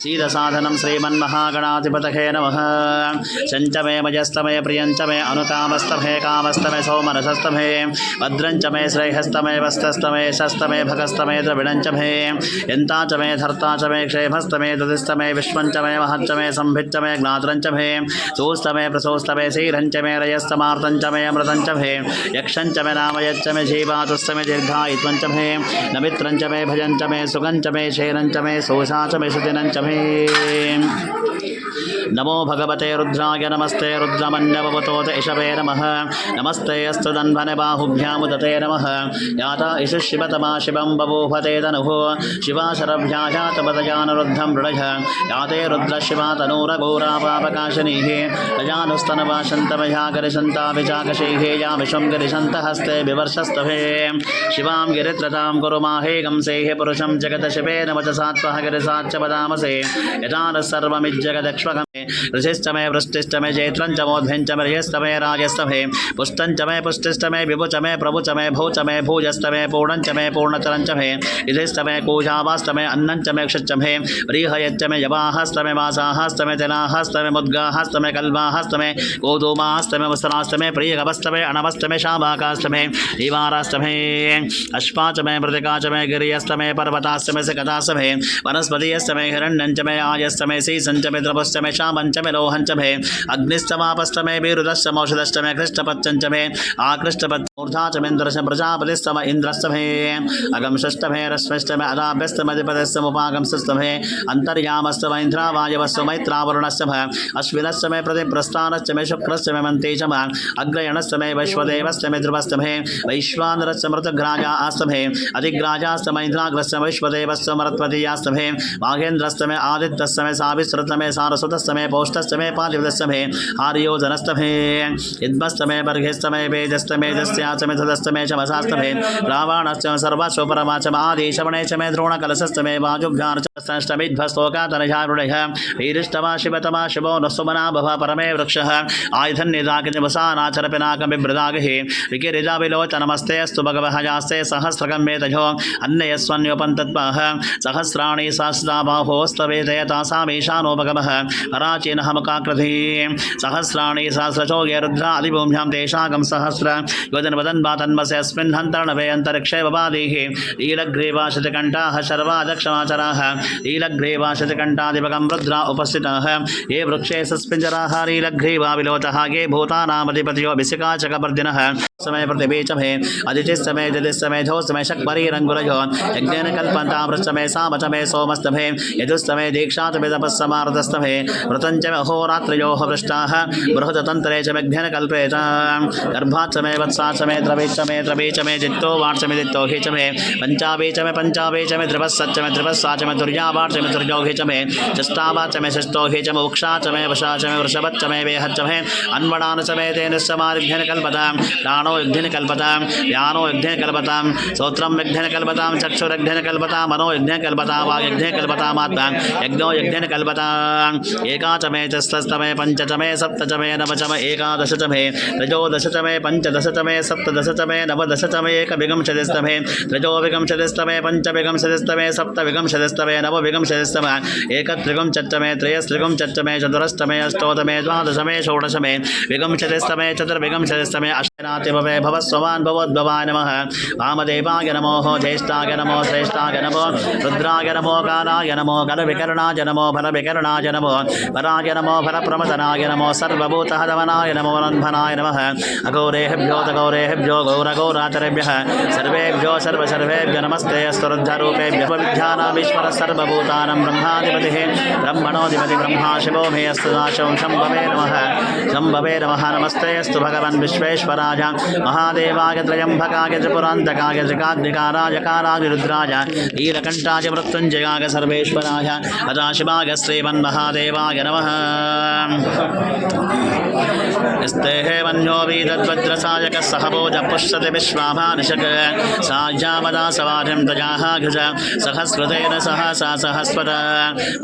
सीदसाधनं श्रीमन्महागणाधिपतये नमः। चञ्चमे मजस्तमे प्रियञ्चमे अनुकामस्तमे कामस्तमे सौमनसस्तमे भद्रञ्चमे श्रेयस्तमे वस्तस्तमे शस्तमे भगस्तमे द्रविणञ्चमे यन्ताचमे धर्ताचमे क्षेमस्तमे ददिस्तमे विश्वञ्चमे महच्चमे संभिच्चमे ज्ञातरञ्चमे सोस्तमे प्रसोस्तमे श्रीरञ्चमे रजस्तमार्तञ्चमे अमृतञ्चमे यक्षञ्चमे नामयच्चमे जीवातुस्तमे दीर्घायित्वञ्चमे नमित्रञ्चमे भजञ्चमे सुगञ्चमे शेरञ्चमे सोषाचमे सुदिनञ्चमे। नमो भगवते रुद्राय नमस्ते रुद्रमन्यवतोत इषवे नमः नमस्ते अस्तु दन्वने बाहुभ्यामुदते नमः याता इषु शिवतमा शिवं बभूभते तनुः शिवा शरभ्याजातपदजानुरुद्धं मृडः याते रुद्रशिवा तनूरघोरापापकाशिनीः प्रजानुस्तनवाशन्तमयागरिशन्ताभिचाकशैः या विश्वं गिरिशन्तहस्ते विवर्षस्तभे शिवां गिरित्रतां कुरु माहेगं सेहे पुरुषं जगतशिवे नमतसात्वः गिरिसाच्च पदामसे यथा न सर्वमिज्जगदक्ष्वगमे ऋषिश्चमे वृष्टिश्चमे जैत्रञ्चमोद्भ्यञ्चमे ऋयस्तमे राजस्तमे पुष्टञ्चमे पुष्टिश्चमे विभुचमे प्रभुचमे भौचमे भूजस्तमे पूर्णञ्चमे पूर्णतरञ्चमे इधिस्तमे कूजावास्तमे अन्नञ्चमे क्षिच्चमे व्रीहयच्चमे यवाहस्तमे वासाहस्तमे तिलाहस्तमे मुद्गाहस्तमे कल्वाहस्तमे गोधूमाहस्तमे वस्त्रास्तमे प्रियगवस्तमे अनवस्तमे शाभाकास्तमे दीवारास्तमे अश्वाचमे मृतिकाचमे गिरियस्तमे पर्वतास्तमे सकतास्तमे वनस्पतियस्तमे हिरण्यञ्चमे आयस्तमे सीसञ्चमे द्रवस्तमे शामञ्चमे लोहञ्चमे अग्निस्तमापस्तमे वीरुदश्चमौषधश्चमे कृष्णपच्चञ्चमे आकृष्टपच्चमूर्धाचमेन्द्रश्च प्रजापतिस्तम इन्द्रस्तमे अगंषष्टमे रश्मिष्टमे अदाभ्यस्तमधिपतिस्तमुपागंस्तमे अन्तर्यामस्तम इन्द्रावायवस्तु मैत्रावरुणस्तम अश्विनस्तमे प्रतिप्रस्थानश्चमे शुक्रश्चमे मन्तेशम अग्रयणस्तमे वैश्वदेवस्तमे ध्रुवस्तमे वैश्वानरश्चमृतग्राजा आस्तमे अधिग्राजास्तम इन्द्राग्रस्तमे वैश्वदेवस्तमरत्वतीयास्तमे वाघेन्द्रस्तमे आदित्यस्तमे साविश्रुतमे सारस्वतस्तमे पौष्टस्तमे पालिवदस्तमे आर्योजनस्तमे इद्मस्तमे बर्घस्तमे वेदस्तमे दस्याचमे धदस्तमे चमसास्तमे रावणस्तमे सर्वस्वपरमाचम आदिशवणे चमे द्रोणकलशस्तमे वाजुभ्यार्चस्तमिध्वस्तोकातनजारुणः वीरिष्टमा शिवतमा शिवो नस्वमना भव परमे वृक्षः आयुधन्निदाकिनिवसानाचरपिनाकमिभृदागहि विकिरिजाविलोचनमस्ते अस्तु भगवः यास्ते सहस्रकं मेतजो अन्नयस्वन्योपन्तत्पः सहस्राणि सहस्राबाहोस्तवेदयतासामीशानो भगवः पराचीनः मुखाकृति सहस्राणि सहस्रचोगे रुद्रादिभूम्यां तेषाकं सहस्र योजनवदन् वातन्वसे अस्मिन् हन्तर्णवे अन्तरिक्षे बबाधीः लीलग्रीवाशतिकण्ठाः शर्वादक्षमाचराः लीलग्रीवाशतिकण्ठादिभगं रुद्रा उपस्थिताः ये वृक्षे सस्पिञ्जराः लीलग्रीवा विलोचः ये भूतानामधिपतियो विसिकाचकपर्दिनः समय प्रतिबीचमे अदितिस्तमे दिदिस्तमे झोस्तमे शक्परीरङ्गुलयो यज्ञेन कल्पन्तामृतमे सामचमे सोमस्तमे यजुस्तमे दीक्षातमे तपस्समारतस्तमे वृतञ्चमे अहोरात्रयोः पृष्टाः बृहदतन्त्रे च यज्ञेन कल्पेत गर्भाचमे वत्साचमे द्रवीचमे जित्तो वार्चमे दित्तो हिचमे पञ्चावीचमे पञ्चावीचमे ध्रुवस्सच्चमे ध्रुवस्साचमे तुर्यावार्चमे तुर्यो हिचमे षष्ठावाचमे षष्ठो हिचमे उक्षाचमे वशाचमे वृषभच्चमे वेहच्चमे अन्वडानचमे तेन समारिघ्येन कल्पतां प्राणो यज्ञेन कल्पतां यानो यज्ञेन कल्पतां श्रोत्रं यज्ञेन कल्पतां चक्षुर्यज्ञेन कल्पतां मनो यज्ञेन कल्पतां वाक् यज्ञेन कल्पतामात्मा यज्ञो यज्ञेन कल्पतां एकाचमे चस्तमे पञ्चचमे सप्तचमे नवचमे एकादशचमे त्रयोदशचमे पञ्चदशचमे सप्तदशचमे नवदशचमे एकविंशतिस्तमे त्रयोविंशतिस्तमे पञ्चविंशतिस्तमे सप्तविंशतिस्तमे नवविंशतिस्तमे एकत्रिंशच्चमे त्रयस्त्रिंशच्चमे चतुरस्तमे अष्टोतमे द्वादशमे षोडशमे विंशतिस्तमे चतुर्विंशतिस्तमे अष्टनातिभवे भवस्ववान् भवोद्भवाय नमः वामदेवाय नमो ज्येष्ठाय नमो श्रेष्ठाय नमो रुद्राय नमो कालाय नमो कलविकरणाय नमो फलविकरणाय नमो पराय नमो फलप्रमदनाय नमो सर्वभूतहदवनाय नमो वनन्भनाय नमः अघोरेभ्यो तघोरेभ्यो घोरघोराचरेभ्यः सर्वेभ्यो सर्वसर्वेभ्यो नमस्ते अस्तु रुद्ररूपेभ्यः विद्यानामीश्वरः सर्वभूतानां ब्रह्माधिपतिः ब्रह्मणोऽधिपति ब्रह्मा शिवो मे अस्तु नाशं शम्भवे नमः नमस्ते अस्तु भगवन् विश्वेश्वराय महादेवाय त्रयम्बकाय त्रिपुरान्तकाय त्रिकाग्निकाराय कालाय रुद्राय नीलकण्ठाय मृत्युञ्जयाय सर्वेश्वराय सदाशिवाय श्रीमन्महादेवाय नमः स्तेः वन्यो वीतद्वज्रसायकः सहभोज पुष्यति विश्वाभानिशक साज्यावदा सवारिं तजाः घृज सहस्रतेन सहसा सहस्वत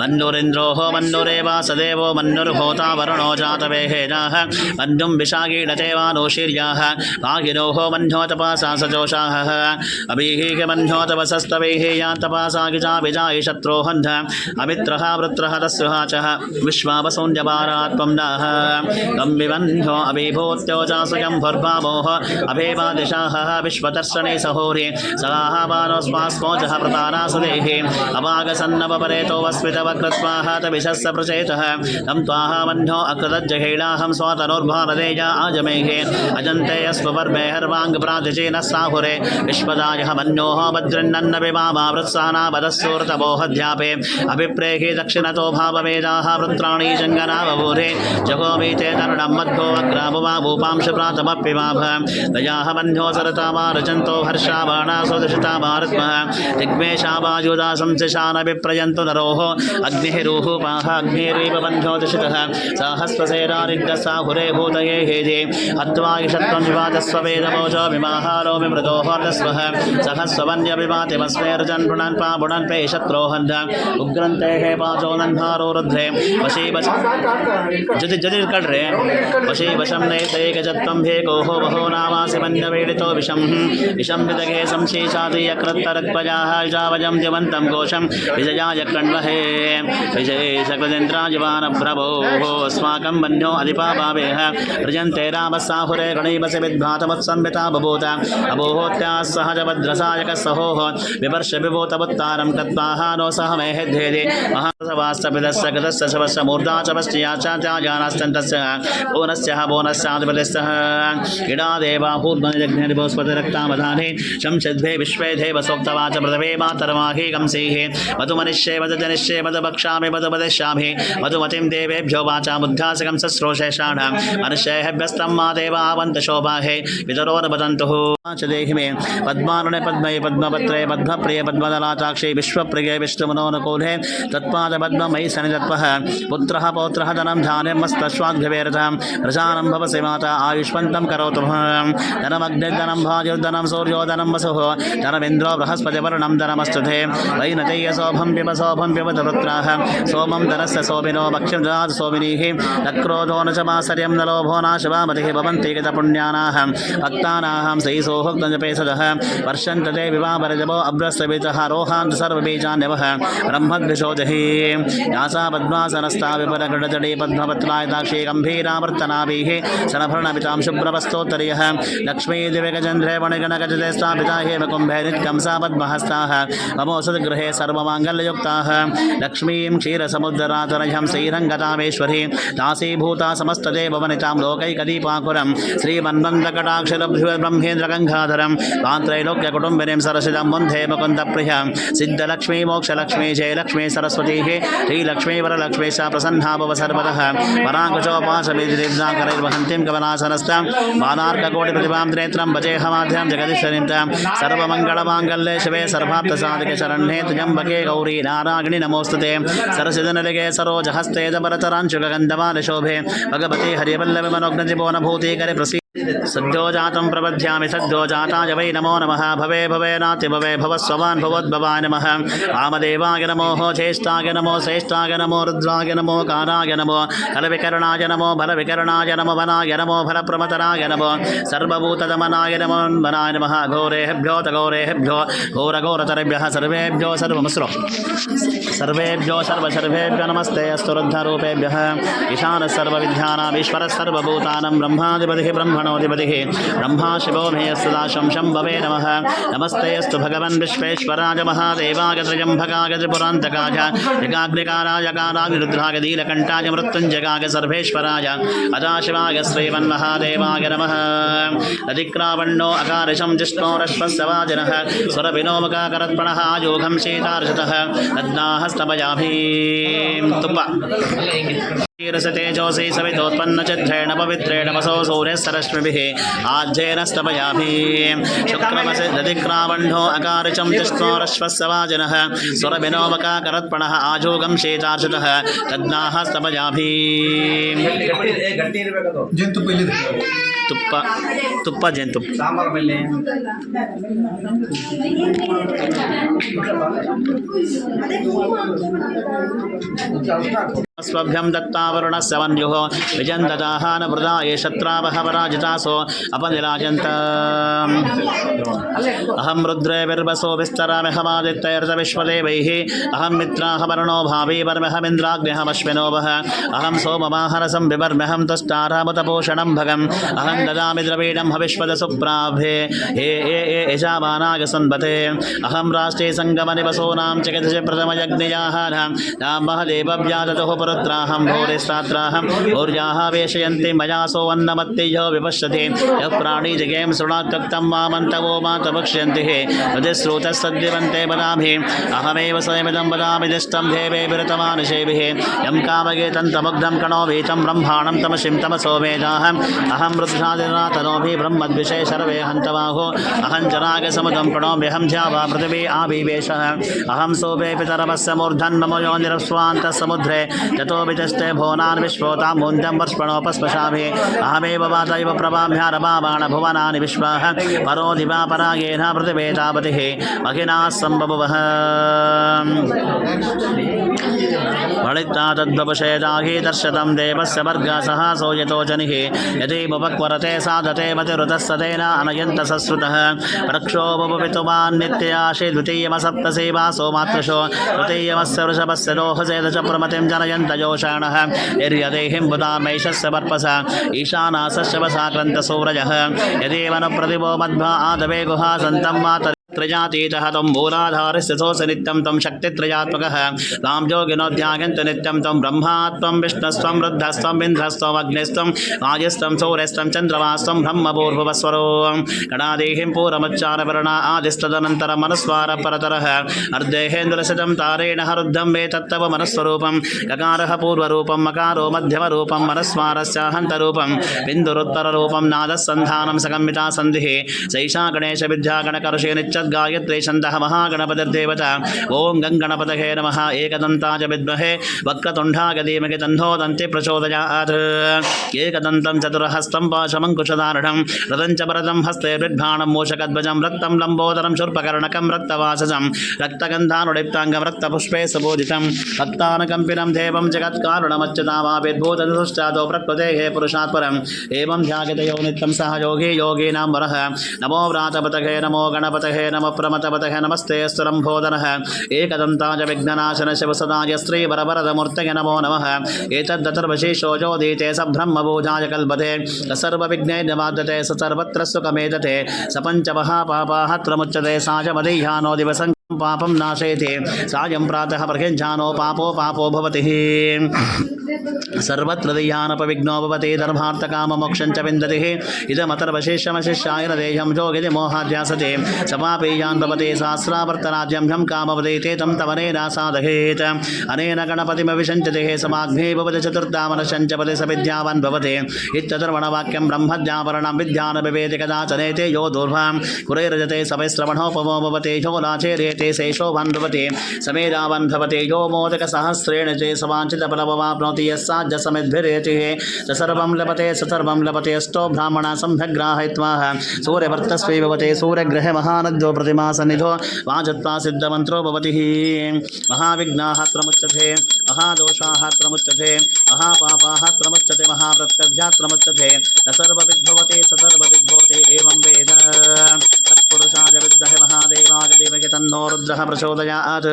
मन्नुरिन्द्रोः मन्नुरेवा सदेवो मन्नुर्भूता वरुणो जातवेहेजाः मन्युं विशागीडतेवानो शीर्याः भागिनोः मन्यो तपसा सजोषाः अभिः मन्यो तपसस्तवैः यान् तपसा गिजाभिजाय शत्रोहन्ध अमित्रः वृत्रः तस्युः च विश्वावसौन्यपारात्मं नः तं विबन्ध्यो अभिभूत्योजासुयं भुर्भावोः अभेवादिशाः विश्वदर्शने सहोरे सलाहवानोस्मास्मोजः प्रतानासुदेः अवागसन्नवपरेतो वस्मितवकृत्वाः तविशस्य प्रचेतः तं त्वाह मन्यो अकृतज्जहेलाहं स्वातनोर्भारदेया आजमेः अजन्ते अस्वपर्मे हर्वाङ्गप्रातिचेन साहुरे विश्वदायः मन्योः वज्रन्नन्न विवामावृत्साना वदस्सूर्तमोहध्यापे अभिप्रेहि दक्षिणतो भाववेदाः वृत्राणि जङ्गना बभूरे जगोमीते तरुणं मध्वो अग्राभुवाभूपांशप्रातमप्यवाभ दयाः मन्यो सरतामा रचन्तो हर्षाबाणासो दशतामारुत्मः दिग्मेशावायुधा संशशानभिप्रयन्तु नरोः अग्निः रूहुपाः अग्निरीव बन्ध्यो दशितः सहस्रसेनारिग्रसाहुरे भूतये हेदे हत्वा ईशत्वं विवादस्व वेदमोजो विमाहारो विमृतोः रस्वः सहस्रवन्यविवातिमस्मेर्जन् पुनन् पापुणन् पे शत्रोहन्ध उग्रन्ते हे पाचो नन्हारो रुद्रे वशी वश जति कड्रे वशी वशं नैतैकजत्वं भेकोः बहो नामासि मन्यवेडितो विषं विदगे संशीषाति यक्रत्तरक्पजाः जावजं दिवन्तं कोशं विजयाय कण्वहे विजये सकलेन्द्राजवानप्रभोः अस्माकं मन्यो अधिपाभावेह प्रजन्ते रामसाहुरे गणैवसि विद्भातवत्संविता बभूत अबोहोत्याः सहजभद्रसायकः सहोः विवर्ष विभूतवुत्तारं कत्वाः नो सह मेहेद्धेदे महासवास्तपितस्य गतस्य शवस्य मूर्धा च वष्ट्याचार्याजानास्तन्तस्य बोनस्यः बोनस्याधिपतिस्तः इडादेवा पूर्वनिजघ्निर्भोस्पतिरक्तामधाने शंसिद्भे विश्वेधे वसोक्तवाच प्रथमे मातरमाहि कंसीः मधुमनिष्ये मधुजनिष्ये मधुभक्षामि मधुपदिष्यामि मधुमतिं देवेभ्यो वाचामुद्धासकं सस्रोषेषाणां मनुष्येभ्यस्तं मा देवावन्त शोभाहे पितरोर्वदन्तुः च देहि मे पद्मारुणे पद्मये पद्मपत्रे पद्मप्रिये पद्मदलाताक्षे विश्वप्रिये विष्णुमनोनुकूले तत्पादपद्ममयि सनिधत्वः पुत्रः पौत्रः धनं धान्यमस्तश्वाद्भवेरथं प्रजानं भवसि माता आयुष्मन्तं करोतु धनमग्निर्धनं भाजुर्धनं सूर्योधनं वसुः धनमिन्द्रो बृहस्पतिवर्णं धनमस्तुते वैनतेयसोभं पिब पुत्राः सोमं धनस्य सोमिनो भक्ष्यं ददातु सोमिनीः तक्रोधो न च मासर्यं न लोभो नाशवामतिः भवन्ति गतपुण्यानाः भक्तानाहं सैसोहोक्तजपे सदः वर्षन्त ते विवाहरजपो अभ्रस्तवितः रोहान्त सर्वबीजान्यवः ब्रह्मद्विषोजहि यासा पद्मासनस्था विपरगडजडे पद्मपत्रायताक्षी गम्भीरावर्तनाभिः शनभरणपितां शुभ्रवस्तोत्तरीयः लक्ष्मी दिव्यगजन्द्रे वणिगणगजते स्थापिता हेमकुम्भे नित्यं सा पद्महस्ताः ममोषधगृहे सर्वमाङ्गल्ययुक्ताः लक्ष्मीं क्षीरसमुद्ररातरह्यं श्रीरङ्गतामेश्वरी दासीभूता समस्तदेववनितां लोकैकदीपाकुरं श्रीमन्वन्तकटाक्षरब्रह्मेन्द्रगङ्गाधरं पान्त्रैलोक्यकुटुम्बिनीं सरसिदं वन्दे मुकुन्दप्रियां सिद्धलक्ष्मी मोक्षलक्ष्मी जयलक्ष्मी सरस्वतीः श्रीलक्ष्मी वरलक्ष्मी सा प्रसन्ना भव सर्वतः पराङ्कुचोपासविधिर्नाकरैर्वहन्तीं कमलासनस्तां बालार्ककोटिप्रतिभां नेत्रं भजेहमाध्यं जगदीश्वरीं तां सर्वमङ्गलमाङ्गल्ये शिवे सर्वार्थसाधिके शरण्ये त्र्यम्बके गौरी नारायणि नमोस्तुते सरसिदनलिगे सरोजहस्ते दबरतरांशुकगन्धमालशोभे भगवती हरिवल्लभि मनोज्ञजिपो नभूतिकरे प्रसीद सद्यो जातं प्रबध्यामि सद्यो जाताय वै नमो नमः भवे भवे नाति भवे भवस्ववान् भवद्भवाय नमः वामदेवाय नमो ज्येष्ठाय नमो श्रेष्ठाय नमो रुद्राय नमो काराय नमो फलविकरणाय नमो बलविकरणाय नमो वनाय नमो फलप्रमतराय नमो सर्वभूतदमनाय नमो वनाय नमः घोरेभ्यो तघोरेभ्यो घोरघोरतरेभ्यः सर्वेभ्यो सर्वमस्रो सर्वेभ्यो सर्वेभ्यो नमस्ते अस्तु रुद्धरूपेभ्यः ईशानः सर्वविद्यानामीश्वरः सर्वभूतानां ब्रह्माधिपतिः ब्रह्मणोऽधिपतिः ब्रह्मा शिवो मे सदा शंभवे नमः नमस्ते अस्तु भगवन् विश्वेश्वराय महादेवाय त्र्यम्बकाय त्रिपुरान्तकाय जगाग्निकाराय काराय रुद्राय नीलकण्ठाय मृत्युञ्जयाय सर्वेश्वराय अदाशिवाय श्रीमन्महादेवाय नमः अधिक्रावण्यो अकारिशं जिष्णोरश्वस्य वाजिनः स्वरविनोमकाकरत्पणः आयोगं शीतार्षतः तद्नाहस्तमयाभीं तुप्प तेजोसी सवितोत्पन्नचित्रेण पवित्रेण वसो सूर्यः सरश्मिभिः आज्येन स्तपयाभिः शुक्रमसि दधिक्रावण्यो अकारिचं तिष्णोरश्वस्य वाजिनः स्वरविनोमकाकरत्पणः आजोगं शीतार्षतः तद्नाः स्तपयाभिः ತುಪ್ಪ ತುಪ್ಪ ಜೇನುತುಪ್ಪ ಸಾಂಬಾರು ಮೇಲೆ स्वभ्यं दत्तावरुणस्य वन्युः विजन्ददाः न वृदा ये शत्रावः पराजितासो अपनिराजन्त अहं रुद्रे विर्वसो विस्तरामि हवादित्यर्धविश्वदेवैः अहं मित्राः वर्णो भावी वर्महमिन्द्राग्न्यहमश्विनो वः अहं सोममाहरसं विवर्म्यहं तुष्टारामतपोषणं भगम् अहं ददामि द्रवीणं हविष्वदसुप्राभे ये ये ये यजामानाय सन्वते अहं राष्ट्रे सङ्गमनिवसोनां जगदश प्रथमयज्ञयाहानां नाम महदेवव्यादतुः पुरुत्राहं भूरिस्तात्राहं ऊर्जाः वेशयन्ति मया सोऽन्नमत्तेजो विपश्यति यः प्राणीजगेम शृणात्युक्तं मामन्तवो मातभक्ष्यन्ति हृदिस्रोतस्सद्दिवन्ते वदामि अहमेव स्वयमिदं वदामि दिष्टं देवे विरतमानुषेभिः यं कामगे तन्तमुग्धं कणोभीतं ब्रह्माणं तमसिं तमसो वेदाहम् अहं रुद्रादिनातनोभि ब्रह्मद्विषये सर्वे हन्तवाहो अहं जनागसमुदं प्रणोम्यहं ध्यावा पृथिवी आविवेशः अहं सोपे पितरवस्य मूर्धन् मम योनिरस्वान्तसमुद्रे ततो वितस्ते भुवनान् विश्वोतां मून्तं वर्ष्पणोपस्पशामि अहमेव वातैव प्रभाभ्यारभावाण भुवनानि विश्वाः परो दिवा परागेन पृथिवे तावतिः महिना सम्भवः फलिता तद्वपुषेदाहि दर्शतं देवस्य वर्गसः सोयतो जनिः यदीमुपक्वरते साधते मतिरुतस्सतेन अनयन्त सश्रुतः प्रक्षोभपितुमान् नित्याशि द्वितीयमसप्तसेवासो मातृशो तृतीयमस्य वृषभस्य दोहसेद च प्रमतिं जनयन्त जोषाणः निर्यदेहिं बुधामैषस्य पर्पस ईशानासस्य वसाक्रन्तसूरजः यदीवनप्रतिभो मध्वा आदवे गुहा सन्तं मातर त्रयातीतः तं मूलाधारस्य सोऽस नित्यं तं शक्तित्रयात्मकः तां योगिनोऽध्यागन्त नित्यं तं ब्रह्मात्मं विष्णुस्त्वं रुद्रस्त्वम् इन्द्रस्त्वम् अग्निस्त्वं वायुस्त्वं सूर्यस्त्वं चन्द्रमास्त्वं ब्रह्मपूर्भुवस्वरो गणादेहिं पूरमुच्चारवर्णा आदिस्तदनन्तरं मनस्वारपरतरः अर्धेहेन्द्रसितं तारेण हरुद्धं वे तत्तव मनस्वरूपं ककारः पूर्वरूपं मकारो मध्यमरूपं मनस्वारस्याहन्तरूपं बिन्दुरुत्तररूपं नादस्सन्धानं सकम्मिता सन्धिः सैषा गणेशविद्यागणकर्षे गायत्री छन्दः महागणपतिर्देवता ओं गङ्गणपतये नमः एकदन्ताय विद्महे वक्रतुण्डाय धीमहि तन्नो दन्ति प्रचोदयात् एकदन्तं चतुर्हस्तं पाशमङ्कुशधारणं रथं च वरदं हस्ते बिड्भाणं मूषकध्वजं रक्तं लम्बोदरं शूर्पकर्णकं रक्तवाससं रक्तगन्धानुलिप्ताङ्गं रक्तपुष्पे सुबोधितं भक्तानकम्पिनं देवं जगत्कारणमच्युतामाविर्भूतदुष्टादो प्रकृतेः पुरुषात् परम् एवं ध्यायतयो नित्यं सह योगी योगीनां वरः नमो व्रातपतये नमो गणपतये नमः प्रमथपतये नमस्ते स्तुरम्भोदरः एकदन्ताय विघ्ननाशन शिवसदाय श्रीवरवरदमूर्तये नमो नमः एतद्धतर्वशेषो जोदीते स ब्रह्मभूजाय कल्पते सर्वविघ्नैर्निवाद्यते स सर्वत्र सुखमेधते स पञ्चमहापापाः त्रमुच्यते सायमदीह्यानो दिवसं पापं नाशयति सायं प्रातः प्रहिञ्जानो पापो पापो भवति सर्वत्र दीयानपविघ्नो भवति धर्मार्थकाममोक्षं च विन्दति इदमतर्वशेषमशिष्याय न देयं योगिति मोहाध्यासते समापेयान् भवति सहस्रावर्तनाद्यं झं कामवदेते तं तवनेन साधयेत् अनेन गणपतिमविशञ्चते समाग्ने भवति चतुर्धामनशञ्चपति स विद्यावान् भवति इत्यतर्वणवाक्यं ब्रह्मज्ञापरणं विद्यान विवेति कदाचनेते यो दूर्वां कुरैरजते सवैश्रवणोपमो भवति यो नाचेरेते शेषोभान् भवति समेधावान् भवति यो मोदकसहस्रेण चे सवाञ्छितफलमवाप्नोति यस्साज्य समिद्भिरेतिः स सर्वं लभते स सर्वं लभते अष्टो ब्राह्मणा सम्यग्राहयित्वा सूर्यवर्तस्वै भवते सूर्यग्रहे महानद्यो प्रतिमा सन्निधो वाजत्वा सिद्धमन्त्रो भवति महाविघ्नाः त्रमुच्यते महादोषाः त्रमुच्यते महापापाः त्रमुच्यते महाव्रतव्या त्रमुच्यते स सर्वविद्भवते स सर्वविद्भवते एवं वेद तत्पुरुषाय विद्महे महादेवाय धीमहि तन्नो रुद्रः प्रचोदयात्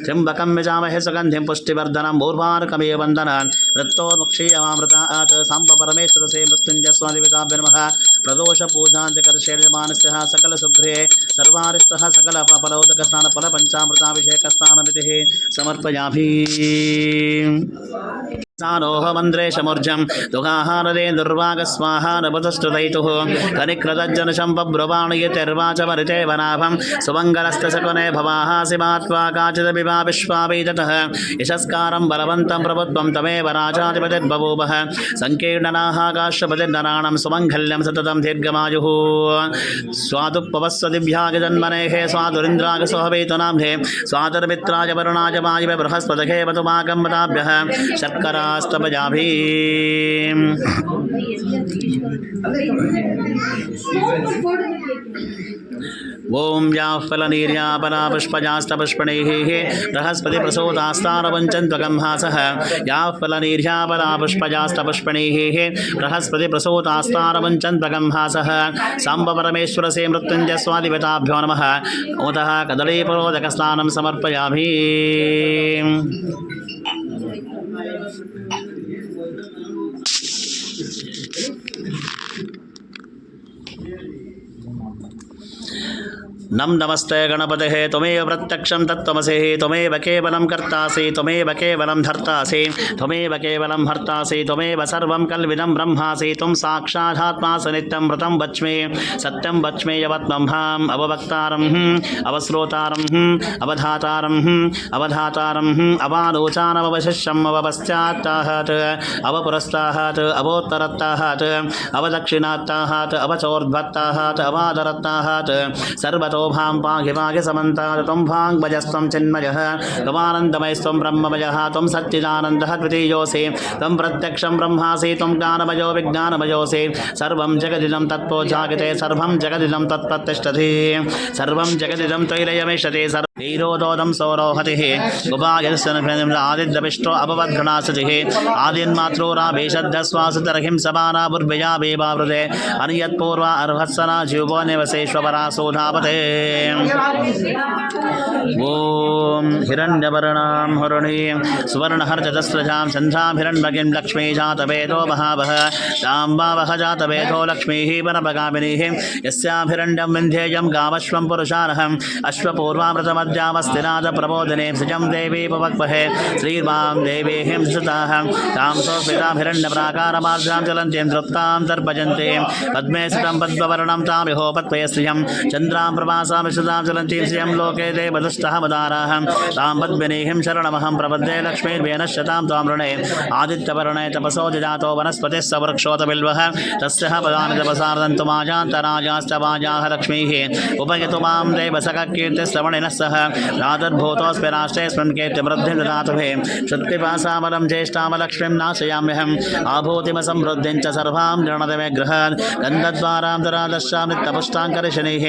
त्र्यम्बकं यजामहे सुगन्धिं पुष्टिवर्धनं ऊर्वारुकमिव वन्दनान् वृत्तोन्मुक्षीयमामृतात् साम्ब परमेश्वरसे मृत्युञ्जयस्वादिविताभ्य नमः प्रदोषपूजाञ्च कर्षेर्यमानस्यः सकलसुग्रे सर्वारिष्टः सकलपरोदकस्नानफलपञ्चामृताभिषेकस्नानमितिः समर्पयामि सानोहमन्द्रेशमूर्जं दुःखाहारदे दुर्वागस्वाहा नभुतस्तुतैतुः कनिक्रतज्जनशम्पब्रुवाणयतिर्वाचमरिते वनाभं सुमङ्गलस्तशकुने भवाहासि मात्वा काचिदभिवा विश्वावैततः यशस्कारं बलवन्तं प्रभुत्वं तमेव राजाधिपतिर्बभूवः सङ्कीर्णनाः काश्यपतिर्नराणां सुमङ्गल्यं सततं दीर्घमायुः स्वादुपवस्व दिव्यागजन्मनेः स्वादुरिन्द्रागसोहवेतु नाम्ने स्वादुर्मित्राय वरुणाय वायवे बृहस्पतये वतुमाकं वदाभ्यः शर्करा प्रसोदास्तापजाभि ओम याफलनीर्यापना पुष्पजास्तपुष्पणैः बृहस्पति प्रसोदास्तारवञ्चन्त्वगम्हासः याफलनीर्यापना पुष्पजास्तपुष्पणैः बृहस्पति प्रसोदास्तारवञ्चन्त्वगम्हासः साम्ब परमेश्वर से मृत्युंजय स्वादिवताभ्यो नमः ओतः कदलीपरोदकस्नानं समर्पयामि नम नमस्ते गणपते त्वमेव प्रत्यक्षं तत्त्वमसि त्वमेव केवलं कर्तासि त्वमेव केवलं धर्तासि त्वमेव केवलं हर्तासि त्वमेव सर्वं कल्विदं ब्रह्मासि त्वं साक्षादात्मासि नित्यं व्रतं वच्मि सत्यं वच्मि यवत्मंहाम् अववक्तारं अवश्रोतारं अवधातारं अवधातारं अवालोचानवशिष्यम् अवपश्चात्ताहात् अवपुरस्ताहात् अवोत्तरत्ताहात् अवदक्षिणात्ताहात् अवचोर्ध्वत्ताहात् अवादरत्ताहात् सर्वतो भां पाहि पाहि समन्तात् त्वं भाङ्भजस्त्वं चिन्मयः त्वमानन्दमयस्त्वं ब्रह्ममयः त्वं सच्चिदानन्दः द्वितीयोऽसि त्वं प्रत्यक्षं ब्रह्मासि त्वं ज्ञानमयो विज्ञानमयोऽसि सर्वं जगदिदं तत्त्वो जागते सर्वं जगदिदं तत्प्रतिष्ठति सर्वं जगदिदं त्रैलयमिष्यति नीरोदोदं सौरोहतिः उपायस्यनआदिद्यपिष्टो अपवद्घृणासतिः आदिन्मात्रोराभेषद्धस्वासुतर्हिं समाना बुर्भया वेवावृते अन्यत्पूर्वा अर्हत्सना जीवो निवसेश्वपरासोधापते ओम हिरण्यवर्णां हरुणीं सुवर्णहर्जतस्रजां सन्ध्यां हिरण्मयीं लक्ष्मी जातवेदो महावः ताम्बावः जातवेदो लक्ष्मीः वनभगामिनीः यस्याभिरण्यं विन्ध्येयं गावश्वं पुरुषार्हम् अश्वपूर्वामृतमद्यामस्तिनाद प्रबोधिनीं सृजं देवी पवक्महे श्रीर्वां देवीं सुताः तां सोऽस्मिताभिरण्यप्राकारमार्जां चलन्तीं तृप्तां तर्पयन्तीं पद्मे सुतं पद्मवर्णं तां विहो पत्वये श्रियं चन्द्रां प्रभासां विशुतां चलन्तीं श्रियं लोके देवदुष्टः मदाराः तां पद्मिनीं शरणमहं प्रपद्ये लक्ष्मीर्वेनश्यतां त्वां वृणे आदित्यवर्णे तपसो जातो वनस्पतिः स वृक्षोतबिल्वः तस्यः पदानि तपसार्धन्तुमाजान्तराजास्तवाजाः लक्ष्मीः उपयतु मां देवसखकीर्तिश्रवणिनः सह रातद्भूतोऽस्मि राष्ट्रेऽस्मिन् कीर्तिवृद्धिं ददातु मे श्रुत्पिपासामलं ज्येष्ठामलक्ष्मीं नाशयाम्यहम् आभूतिमसमृद्धिं च सर्वां निर्णय मे गृहात् गन्धद्वारां दरादशामृत्तपुष्टाङ्करिशनीः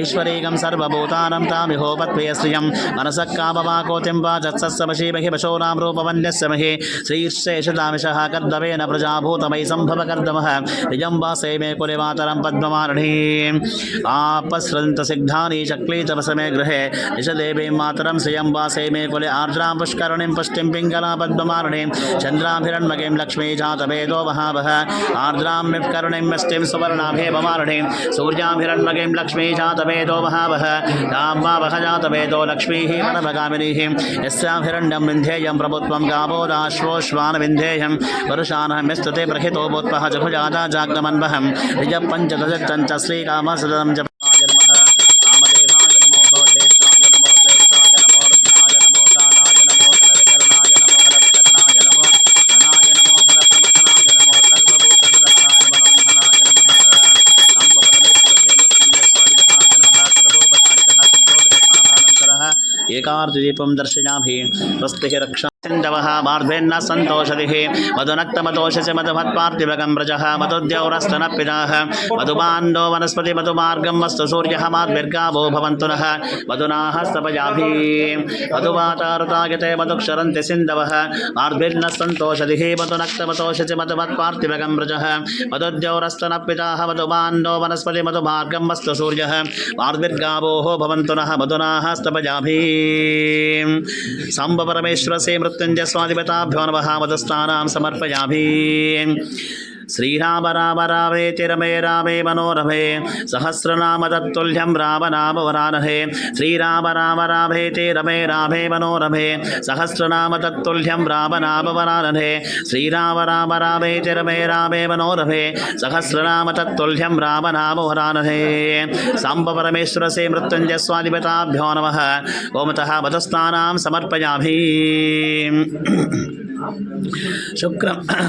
ईश्वरीकं सर्वभूतानां तामिहोपत्वये श्रियं मनसः कामवाकोतिं वाचत्सत्समशीमहि पशूनां रूपवन्यस्य महि श्रीशेषतामिषः कर्दवेन प्रजाभूतमयि सम्भवकर्दमः निजं वासे मे कुलिमातरं पद्ममार्णीम् आपस्रन्तसिग्धानि चक्लीतपसमे गृहे निशदेवीं मातरं श्रियं वासे मे कुले आर्द्रां पुष्करणीं पुष्टिं पिङ्गला पद्ममार्णीं चन्द्राभिरण्मकीं लक्ष्मी जातवेदो महावः आर्द्रां विष्करणीं मष्टिं सुवर्णाभेवमार्णीं सूर्याभिरण्मकीं लक्ष्मी जातवेदो महावः ताम्बावः जातवेदो लक्ष्मीः वनभगामिनीः यस्याभिरण्यं विन्ध्येयं प्रभुत्वं गावोदाश्वोश्वान् विन्ध्येयं पुरुषानहं स्तुते प्रहितो भूत्वः जभुजाता जाग्रमन्वहं निजपञ्चदशञ्च श्रीकामसदं जपाय नमः कामदेवाय नमो ज्येष्ठाय नमो श्रेष्ठाय नमो रुद्राय नमो दानाय नमो कलविकरणाय नमो कलविकरणाय नमो धनाय नमो फलप्रमथनाय नमो सर्वभूतसदनाय नमो धनाय नमः सम्भवनमेश्वरसे मृत्युञ्जयस्वामिनताय नमः सर्वोपचारिकः शुद्धोदकस्नानानन्तरः एकार्तिदीपं दर्शयामि स्वस्तिः रक्षा सिन्धवः मार्धेन्न सन्तोषदिः मधुनक्तमतोषसि मधुमत्पार्थिवगं व्रजः मधुद्यौरस्तनपिताः मधुमान्दो वनस्पति मधुमार्गं वस्तु सूर्यः माद्भिर्गावो भवन्तु नः मधुनाः स्तपयाभिः मधुवातारुतायते मधुक्षरन्ति सिन्धवः मार्भिर्न सन्तोषदिः मधुनक्तमतोषसि मधुमत्पार्थिवगं व्रजः मधुद्यौरस्तनपिताः मधुमान्दो वनस्पति मधुमार्गं वस्तु सूर्यः मार्भिर्गावोः भवन्तु नः मधुनाः स्तपयाभिः साम्ब परमेश्वर से मृत्युंजय स्वादिवताभ्यो नमः मधुस्नानां समर्पयामि श्रीराम राम रामेति रमे रामे मनोरमे सहस्रनाम तत्तुल्यं रामनाम वरानहे श्रीराम राम रामेति रमे रामे मनोरमे सहस्रनाम तत्तुल्यं रामनाम वरानहे श्रीराम राम रामेति रमे रामे मनोरमे सहस्रनाम तत्तुल्यं रामनाम वरानहे साम्ब परमेश्वर से मृत्युंजय स्वादिवताभ्यो नमः ओमतः मधुस्नानां समर्पयामि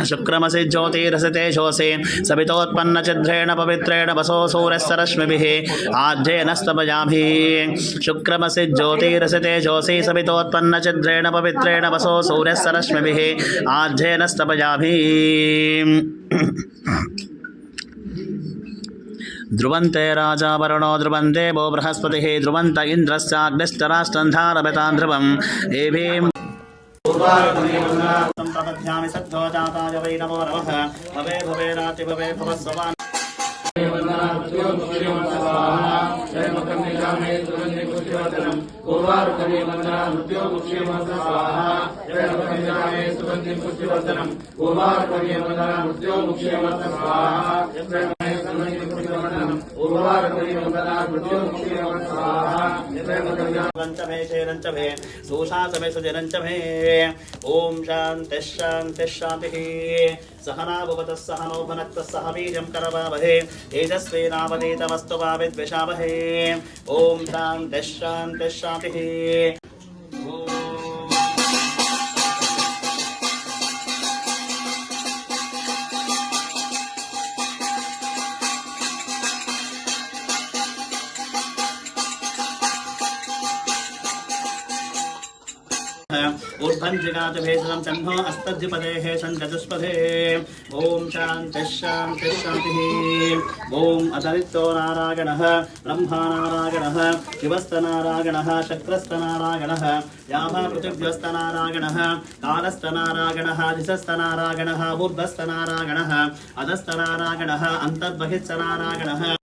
शुक्रमसि ज्योतिरसते शोषे सवितोत्पन्नचिद्रेण पवित्रेण वसो सूर्यस्य रश्मिभिः आज्येन स्तपयाभिः शुक्रमसि ज्योतिरसते शोषे सवितोत्पन्नचिद्रेण पवित्रेण वसो सूर्यस्य रश्मिभिः आज्येन स्तपयाभिः ध्रुवन्ते राजा वरुणो ध्रुवन्ते वो बृहस्पतिः ध्रुवन्त इन्द्रस्याग्निश्चराष्ट्रन्धारभतान् ध्रुवम् एभिं सम्प्रपद्यामि सद्यो जाताय वै नमो नमः भवे भवे राति भवे भवस्ववान् ओम शांति शांति शांति सहना भवतः सहनो भुनक्तः सह वीर्यं करवावहै तेजस्विनावधीतमस्तु मा विद्विषावहै ओम शांति शांति शांति ऊर्ध्वञ्जिगाच भेषजं चन्नो अस्तद्युपदेः सञ्चतुष्पदे ओम शांति शांति शांति ओम अतरिक्तो नारायणः ब्रह्मा नारायणः शिवस्तनारायणः शक्रस्तनारायणः याभा पृथिव्यस्तनारायणः कालस्तनारायणः दिशस्तनारायणः ऊर्ध्वस्तनारायणः अधस्तनारायणः अन्तर्बहिस्तनारायणः